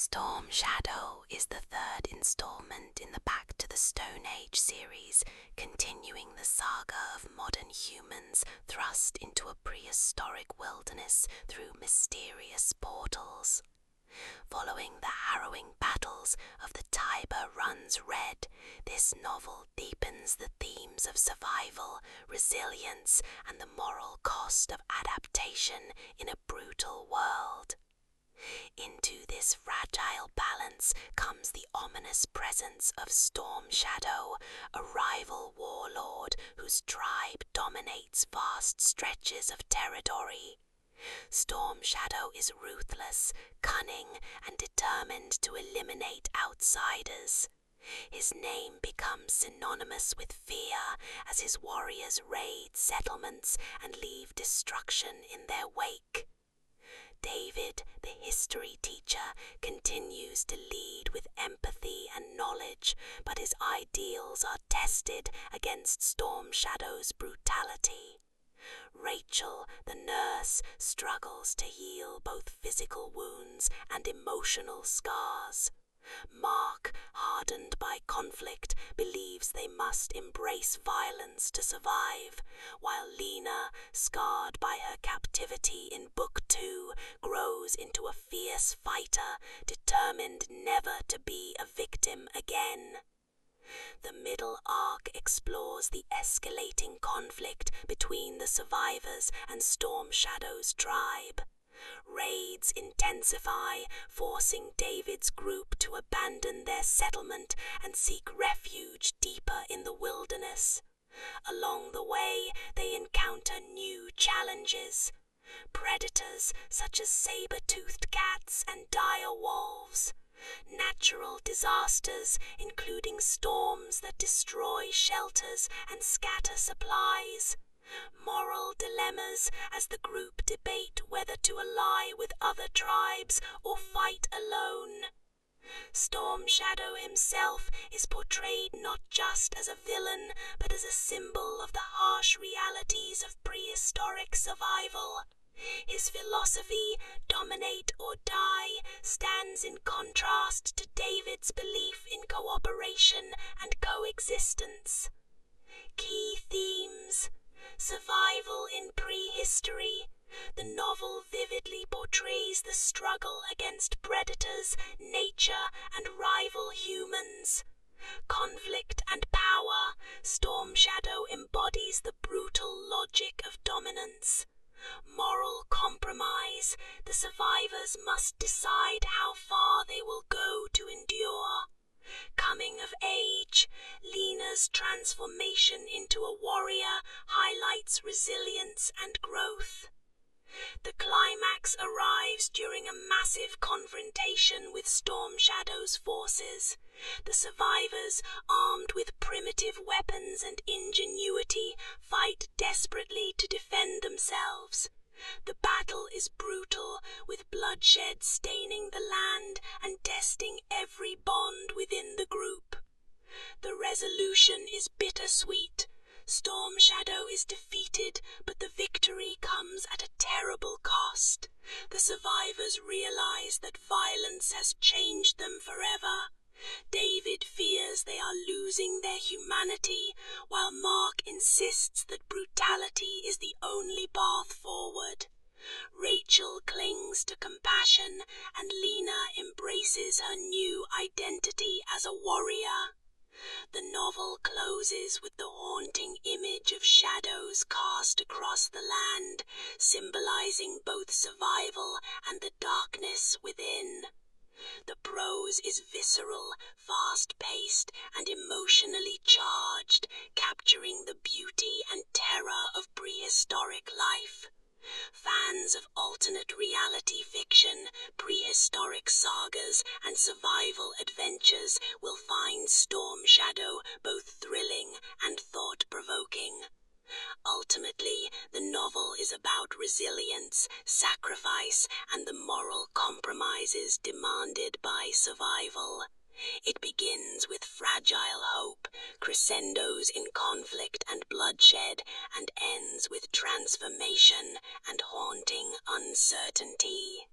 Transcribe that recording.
Stormshadow is the third installment in the Back to the Stone Age series, continuing the saga of modern humans thrust into a prehistoric wilderness through mysterious portals. Following the harrowing battles of the Tiber Runs Red, this novel deepens the themes of survival, resilience, and the moral cost of adaptation in a brutal world. Into this fragile balance comes the ominous presence of Stormshadow, a rival warlord whose tribe dominates vast stretches of territory. Stormshadow is ruthless, cunning, and determined to eliminate outsiders. His name becomes synonymous with fear as his warriors raid settlements and leave destruction in their wake. David, the history teacher, continues to lead with empathy and knowledge, but his ideals are tested against Stormshadow's brutality. Rachel, the nurse, struggles to heal both physical wounds and emotional scars. Mark, hardened by conflict, believes they must embrace violence to survive, while Lena, scarred by her captivity in Book 2, grows into a fierce fighter, determined never to be a victim again. The middle arc explores the escalating conflict between the survivors and Stormshadow's tribe. Raids intensify, forcing David's group to abandon their settlement and seek refuge deeper in the wilderness. Along the way, they encounter new challenges. Predators such as saber-toothed cats and dire wolves. Natural disasters, including storms that destroy shelters and scatter supplies. Moral dilemmas as the group debate whether to ally with other tribes or fight alone. Stormshadow himself is portrayed not just as a villain, but as a symbol of the harsh realities of prehistoric survival. His philosophy, dominate or die, stands in contrast to David's belief in cooperation and coexistence. Key themes: survival in prehistory. The novel vividly portrays the struggle against predators, nature, and rival humans. Conflict and power. Stormshadow embodies the brutal logic of dominance. Moral compromise. The survivors must decide how far they will go to endure. Coming of age. Lena's transformation into a warrior highlights resilience and growth. The climax arrives during a massive confrontation with Stormshadow's forces. The survivors, armed with primitive weapons and ingenuity, fight desperately to defend themselves. The battle is brutal, with bloodshed staining the land and testing every bond within the group. The resolution is bittersweet. Stormshadow is defeated, but the victory comes at a terrible cost. The survivors realize that violence has changed them forever. David fears they are losing their humanity, while Mark insists that brutality is the only path forward. Rachel clings to compassion, and Lena embraces her new identity as a warrior. The novel closes with the haunting image of shadows cast across the land, symbolizing both survival and the darkness within. The prose is visceral, fast-paced, and emotionally charged, capturing the beauty and terror of prehistoric life. Fans of alternate reality fiction, prehistoric sagas, and survival adventures will find Stormshadow both thrilling and thought-provoking. Ultimately, the novel is about resilience, sacrifice, and the moral compromises demanded by survival. It begins with fragile hope, crescendos in conflict and bloodshed, and ends with transformation and haunting uncertainty.